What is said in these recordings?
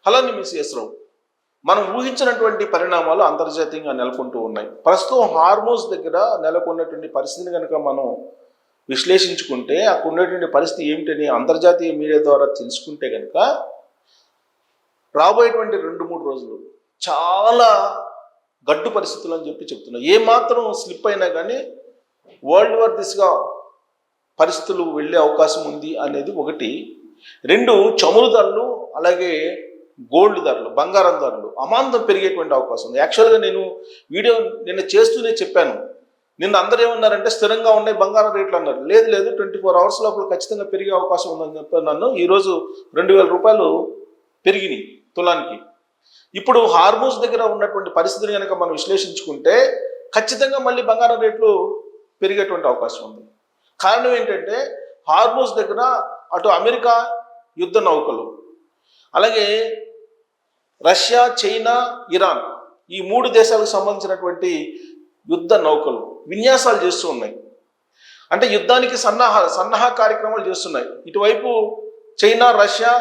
Hello miss రావు. మనం ఊహించినటువంటి పరిణామాలు అంతర్జాతీయంగా నెలకొంటూ ఉన్నాయి. ప్రస్తుతం హార్మోస్ దగ్గర నెలకొన్నటువంటి పరిస్థితిని కనుక మనం విశ్లేషించుకుంటే అక్కడ ఉన్నటువంటి పరిస్థితి ఏమిటని అంతర్జాతీయ మీడియా ద్వారా తెలుసుకుంటే కనుక రాబోయేటువంటి 2-3 రోజులు చాలా గడ్డు పరిస్థితులు అని చెప్తున్నా. ఏమాత్రం స్లిప్ అయినా కానీ వరల్డ్ వార్ దిశగా పరిస్థితులు వెళ్ళే అవకాశం ఉంది అనేది ఒకటి. 2, చమురు ధరలు అలాగే గోల్డ్ ధరలు, బంగారం ధరలు అమాంతం పెరిగేటువంటి అవకాశం ఉంది. యాక్చువల్గా నేను వీడియో నిన్న చేస్తూనే చెప్పాను. నిన్న అందరూ ఏమన్నారంటే స్థిరంగా ఉన్నాయి బంగారం రేట్లు అన్నారు. లేదు 24 అవర్స్ లోపల ఖచ్చితంగా పెరిగే అవకాశం ఉందని చెప్పాను. ఈరోజు 2000 రూపాయలు పెరిగినాయి తులానికి. ఇప్పుడు హార్మోస్ దగ్గర ఉన్నటువంటి పరిస్థితిని కనుక మనం విశ్లేషించుకుంటే ఖచ్చితంగా మళ్ళీ బంగారం రేట్లు పెరిగేటువంటి అవకాశం ఉంది. కారణం ఏంటంటే హార్మోస్ దగ్గర అటు అమెరికా యుద్ధ నౌకలు, అలాగే రష్యా, చైనా, ఇరాన్ ఈ 3 దేశాలకు సంబంధించినటువంటి యుద్ధ నౌకలు విన్యాసాలు చేస్తూ ఉన్నాయి. అంటే యుద్ధానికి సన్నాహ కార్యక్రమాలు చేస్తున్నాయి. ఇటువైపు చైనా, రష్యా,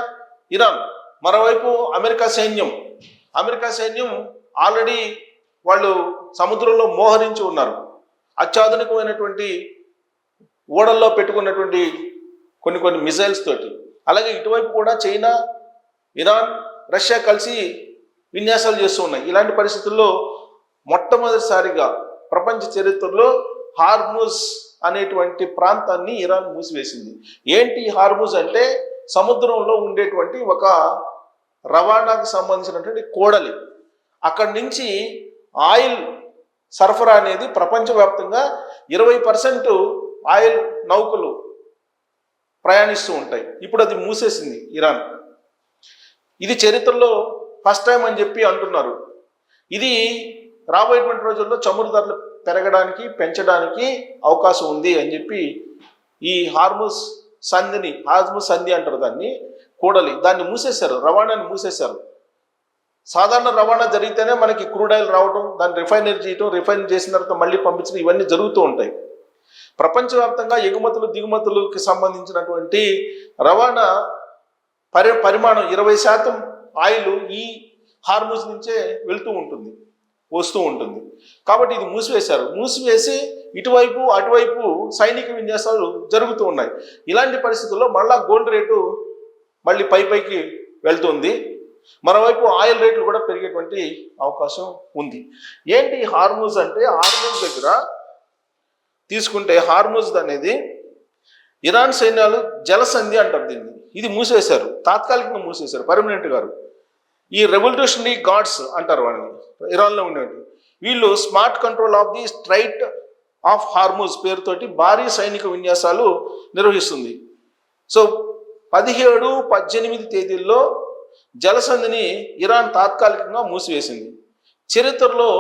ఇరాన్, మరోవైపు అమెరికా సైన్యం ఆల్రెడీ వాళ్ళు సముద్రంలో మోహరించి ఉన్నారు. అత్యాధునికమైనటువంటి ఓడల్లో పెట్టుకున్నటువంటి కొన్ని మిసైల్స్ తోటి. అలాగే ఇటువైపు కూడా చైనా, ఇరాన్, రష్యా కలిసి విన్యాసాలు చేస్తూ ఉన్నాయి. ఇలాంటి పరిస్థితుల్లో మొట్టమొదటిసారిగా ప్రపంచ చరిత్రలో హార్మూజ్ అనేటువంటి ప్రాంతాన్ని ఇరాన్ మూసివేసింది. ఏంటి హార్మూజ్ అంటే సముద్రంలో ఉండేటువంటి ఒక రవాణాకు సంబంధించినటువంటి కోడలి. అక్కడి నుంచి ఆయిల్ సరఫరా అనేది ప్రపంచవ్యాప్తంగా 20% ఆయిల్ నౌకలు ప్రయాణిస్తూ ఉంటాయి. ఇప్పుడు అది మూసేసింది ఇరాన్. ఇది చరిత్రలో ఫస్ట్ టైం అని చెప్పి అంటున్నారు. ఇది రాబోయేటువంటి రోజుల్లో చమురు ధరలు పెంచడానికి అవకాశం ఉంది అని చెప్పి ఈ హార్మూజ్ సంధి అంటారు దాన్ని, కూడలి, దాన్ని మూసేశారు, రవాణాన్ని మూసేశారు. సాధారణ రవాణా జరిగితేనే మనకి క్రూడ్ ఆయిల్ రావడం, దాన్ని రిఫైన్ చేసిన తర్వాత మళ్ళీ పంపించడం, ఇవన్నీ జరుగుతూ ఉంటాయి. ప్రపంచవ్యాప్తంగా ఎగుమతులు దిగుమతులకి సంబంధించినటువంటి రవాణా పరిమాణం 20% ఆయిల్ ఈ హార్మూజ్ నుంచే వస్తూ ఉంటుంది. కాబట్టి ఇది మూసివేసి ఇటువైపు అటువైపు సైనిక విన్యాసాలు జరుగుతూ ఉన్నాయి. ఇలాంటి పరిస్థితుల్లో మళ్ళా గోల్డ్ రేటు మళ్ళీ పైకి వెళ్తుంది. మరోవైపు ఆయిల్ రేట్లు కూడా పెరిగేటువంటి అవకాశం ఉంది. ఏంటి హార్మూజ్ అంటే, హార్మూజ్ దగ్గర తీసుకుంటే హార్మూజ్ అనేది ఇరాన్ సైన్యాలు జలసంధి అంటారు దీన్ని. ఇది మూసేశారు, తాత్కాలికంగా మూసేశారు, పర్మనెంట్ గారు. ఈ రెవల్యూషనరీ గార్డ్స్ అంటారు వాళ్ళని, ఇరాన్లో ఉండేవి. వీళ్ళు smart control of the straight of Hormuz పేరుతోటి భారీ సైనిక విన్యాసాలు నిర్వహిస్తుంది. సో 17, 18 తేదీల్లో జలసంధిని ఇరాన్ తాత్కాలికంగా మూసివేసింది. చరిత్రలో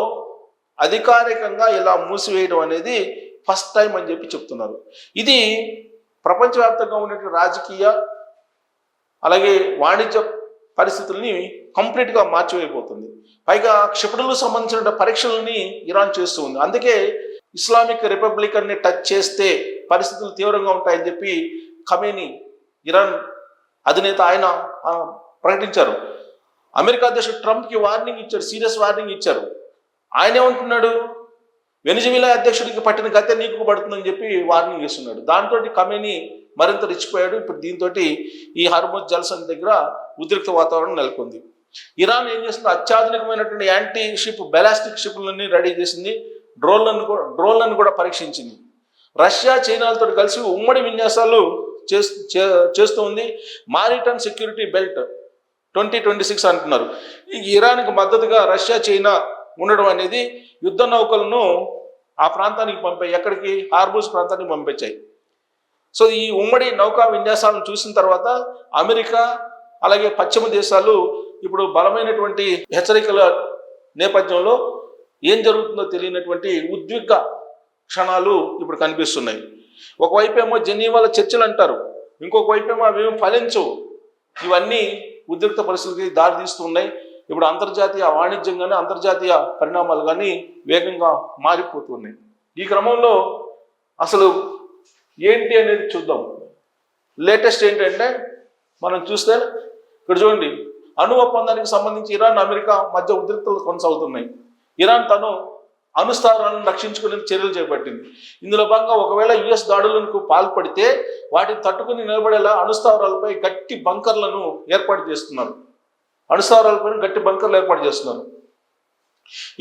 అధికారికంగా ఇలా మూసివేయడం అనేది ఫస్ట్ టైం అని చెప్పి చెప్తున్నారు. ఇది ప్రపంచవ్యాప్తంగా ఉన్నటువంటి రాజకీయ అలాగే వాణిజ్య పరిస్థితుల్ని కంప్లీట్గా మార్చివేయబోతుంది. పైగా క్షిపణులకు సంబంధించిన పరీక్షలని ఇరాన్ చేస్తూ ఉంది. అందుకే ఇస్లామిక్ రిపబ్లికన్ని టచ్ చేస్తే పరిస్థితులు తీవ్రంగా ఉంటాయని చెప్పి ఖమేనీ, ఇరాన్ అధినేత, ఆయన ప్రకటించారు. అమెరికా అధ్యక్షుడు ట్రంప్కి వార్నింగ్ ఇచ్చారు, సీరియస్ వార్నింగ్ ఇచ్చారు. ఆయన ఏమంటున్నాడు, వెనిజువేలా అధ్యక్షుడికి పట్టిన గతే నీకు పడుతుందని చెప్పి వార్నింగ్ ఇస్తున్నాడు. దాంతో ఖమేనీ మరింత రెచ్చిపోయాడు. ఇప్పుడు దీంతో ఈ హార్మూజ్ జలసంధి దగ్గర ఉద్రిక్త వాతావరణం నెలకొంది. ఇరాన్ ఏం చేస్తుంది, అత్యాధునికమైనటువంటి యాంటీ షిప్ బ్యాలిస్టిక్ షిప్లన్నీ రెడీ చేసింది, డ్రోన్లను కూడా పరీక్షించింది. రష్యా, చైనాలతో కలిసి ఉమ్మడి విన్యాసాలు చేస్తూ ఉంది. మారిటైమ్ సెక్యూరిటీ బెల్ట్ 2026 అంటున్నారు. ఈ ఇరాన్కి మద్దతుగా రష్యా, చైనా ఉండడం అనేది యుద్ధ నౌకలను ఆ ప్రాంతానికి పంపాయి. ఎక్కడికి? హార్మూజ్ ప్రాంతానికి పంపించాయి. సో ఈ ఉమ్మడి నౌకా విన్యాసాలను చూసిన తర్వాత అమెరికా అలాగే పశ్చిమ దేశాలు ఇప్పుడు బలమైనటువంటి హెచ్చరికల నేపథ్యంలో ఏం జరుగుతుందో తెలియనటువంటి ఉద్విగ్న క్షణాలు ఇప్పుడు కనిపిస్తున్నాయి. ఒకవైపు ఏమో జెనీవాల చర్చలు అంటారు, ఇంకొక వైపు ఏమో అవేమో ఫలించవు. ఇవన్నీ ఉద్రిక్త పరిస్థితికి దారితీస్తున్నాయి. ఇప్పుడు అంతర్జాతీయ వాణిజ్యం కానీ అంతర్జాతీయ పరిణామాలు కానీ వేగంగా మారిపోతున్నాయి. ఈ క్రమంలో అసలు ఏంటి అనేది చూద్దాం. లేటెస్ట్ ఏంటంటే మనం చూస్తే ఇక్కడ చూడండి, అణు ఒప్పందానికి సంబంధించి ఇరాన్ అమెరికా మధ్య ఉద్రిక్తలు కొనసాగుతున్నాయి. ఇరాన్ తను అణుస్థావరాలను రక్షించుకునే చర్యలు చేపట్టింది. ఇందులో భాగంగా ఒకవేళ యుఎస్ దాడులకు పాల్పడితే వాటిని తట్టుకుని నిలబడేలా అణుస్థావరాలపై గట్టి బంకర్లను ఏర్పాటు చేస్తున్నారు.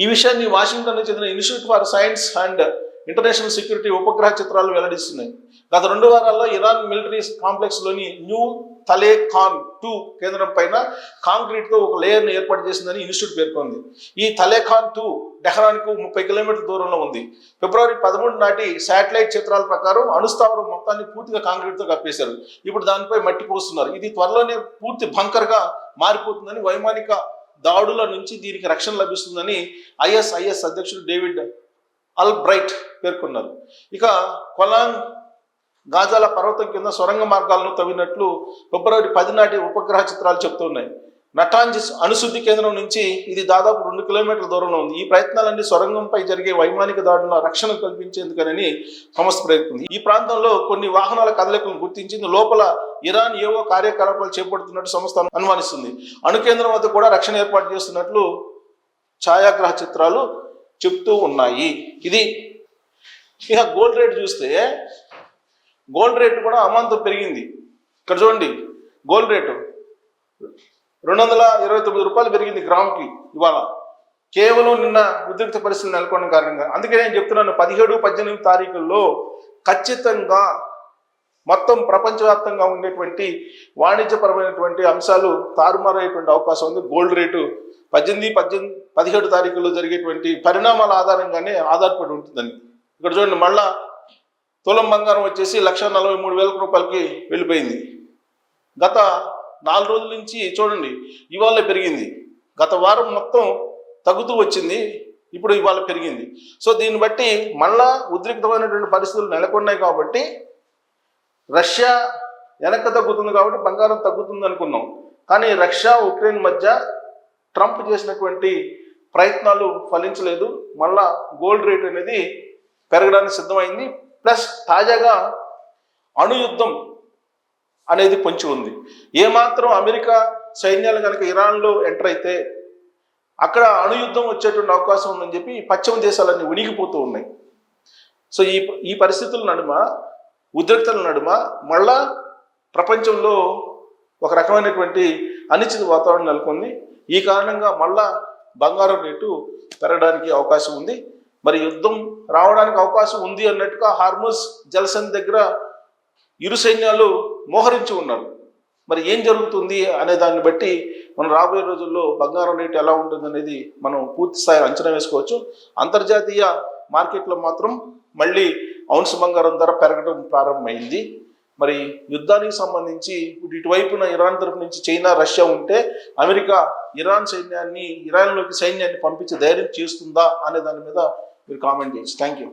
ఈ విషయాన్ని వాషింగ్టన్ చెందిన institute for science and international security ఉపగ్రహ చిత్రాలు వెల్లడిస్తున్నాయి. గత 2 వారాల్లో ఇరాన్ మిలిటరీ కాంప్లెక్స్ లోని న్యూ తలేఖాన్ 2 కేంద్రం పైన కాంక్రీట్ తో ఒక లేయర్ ను ఏర్పాటు చేసిందని ఇన్స్టిట్యూట్ పేర్కొంది. ఈ తలేఖాన్ 2 టెహరాన్కు 30 కిలోమీటర్ల దూరంలో ఉంది. ఫిబ్రవరి 13 నాటి శాటిలైట్ చిత్రాల ప్రకారం అణుస్థావరం మొత్తాన్ని పూర్తిగా కాంక్రీట్ తో కప్పేశారు. ఇప్పుడు దానిపై మట్టి పోస్తున్నారు. ఇది త్వరలోనే పూర్తి బంకర్ గా మారిపోతుందని, వైమానిక దాడుల నుంచి దీనికి రక్షణ లభిస్తుందని ఐఎస్ఐఎస్ అధ్యక్షుడు డేవిడ్ అల్ బ్రైట్ పేర్కొన్నారు. ఇక కొలాంగ్ గాజాల పర్వతం కింద సొరంగ మార్గాలను తవ్వినట్లు ఫిబ్రవరి 10 నాటి ఉపగ్రహ చిత్రాలు చెబుతున్నాయి. నటాంజిస్ అణుశుద్ధి కేంద్రం నుంచి ఇది దాదాపు 2 కిలోమీటర్ల దూరంలో ఉంది. ఈ ప్రయత్నాలన్నీ సొరంగంపై జరిగే వైమానిక దాడుల రక్షణ కల్పించేందుకని సంస్థ ప్రయత్నింది. ఈ ప్రాంతంలో కొన్ని వాహనాల కదలికలను గుర్తించింది. లోపల ఇరాన్ ఏవో కార్యకలాపాలు చేపడుతున్నట్టు సంస్థ అనుమానిస్తుంది. అణు కేంద్రం వద్ద కూడా రక్షణ ఏర్పాటు చేస్తున్నట్లు ఛాయాగ్రహ చిత్రాలు చెప్తూ ఉన్నాయి. ఇది ఇక గోల్డ్ రేట్ చూస్తే గోల్డ్ రేటు కూడా అమాంతం పెరిగింది. ఇక్కడ చూడండి, గోల్డ్ రేటు 229 రూపాయలు పెరిగింది గ్రాముకి ఇవాళ, కేవలం నిన్న ఉద్రిక్త పరిస్థితులు నెలకొన్న కారణంగా. అందుకే నేను చెప్తున్నాను, 17, 18 తారీఖుల్లో ఖచ్చితంగా మొత్తం ప్రపంచవ్యాప్తంగా ఉండేటువంటి వాణిజ్యపరమైనటువంటి అంశాలు తారుమారయ్యేటువంటి అవకాశం ఉంది. గోల్డ్ రేటు 18, 17 తారీఖుల్లో జరిగేటువంటి పరిణామాల ఆధారంగానే ఆధారపడి ఉంటుందని. ఇక్కడ చూడండి, మళ్ళా తులం బంగారం వచ్చేసి 1,43,000 రూపాయలకి వెళ్ళిపోయింది. గత 4 రోజుల నుంచి చూడండి ఇవాళ పెరిగింది. గత వారం మొత్తం తగ్గుతూ వచ్చింది, ఇప్పుడు ఇవాళ పెరిగింది. సో దీన్ని బట్టి మళ్ళా ఉద్రిక్తమైనటువంటి పరిస్థితులు నెలకొన్నాయి. కాబట్టి రష్యా వెనక్కి తగ్గుతుంది కాబట్టి బంగారం తగ్గుతుంది అనుకున్నాం. కానీ రష్యా ఉక్రెయిన్ మధ్య ట్రంప్ చేసినటువంటి ప్రయత్నాలు ఫలించలేదు. మళ్ళా గోల్డ్ రేట్ అనేది పెరగడానికి సిద్ధమైంది. ప్లస్ తాజాగా అణు యుద్ధం అనేది పొంచి ఉంది. ఏమాత్రం అమెరికా సైన్యాలు కనుక ఇరాన్లో ఎంటర్ అయితే అక్కడ అణు యుద్ధం వచ్చేటువంటి అవకాశం ఉందని చెప్పి పశ్చిమ దేశాలన్నీ ఉనిగిపోతూ ఉన్నాయి. సో ఈ పరిస్థితుల నడుమ, ఉద్రిక్తల నడుమ మళ్ళా ప్రపంచంలో ఒక రకమైనటువంటి అనిశ్చిత వాతావరణం నెలకొంది. ఈ కారణంగా మళ్ళా బంగారం రేటు పెరగడానికి అవకాశం ఉంది. మరి యుద్ధం రావడానికి అవకాశం ఉంది అన్నట్టుగా హార్మోస్ జలసంధి దగ్గర ఇరు సైన్యాలు మోహరించి ఉన్నారు. మరి ఏం జరుగుతుంది అనే దాన్ని బట్టి మనం రాబోయే రోజుల్లో బంగారం రేటు ఎలా ఉంటుంది అనేది మనం పూర్తి స్థాయి అంచనా వేసుకోవచ్చు. అంతర్జాతీయ మార్కెట్లో మాత్రం మళ్ళీ ఔన్స్ బంగారం ధర పెరగడం ప్రారంభమైంది. మరి యుద్ధానికి సంబంధించి ఇటువైపున ఇరాన్ తరఫు నుంచి చైనా, రష్యా ఉంటే అమెరికా ఇరాన్లోకి సైన్యాన్ని పంపించి ధైర్యం చేస్తుందా అనే దాని మీద మీరు కామెంట్ చేయొచ్చు. Thank you.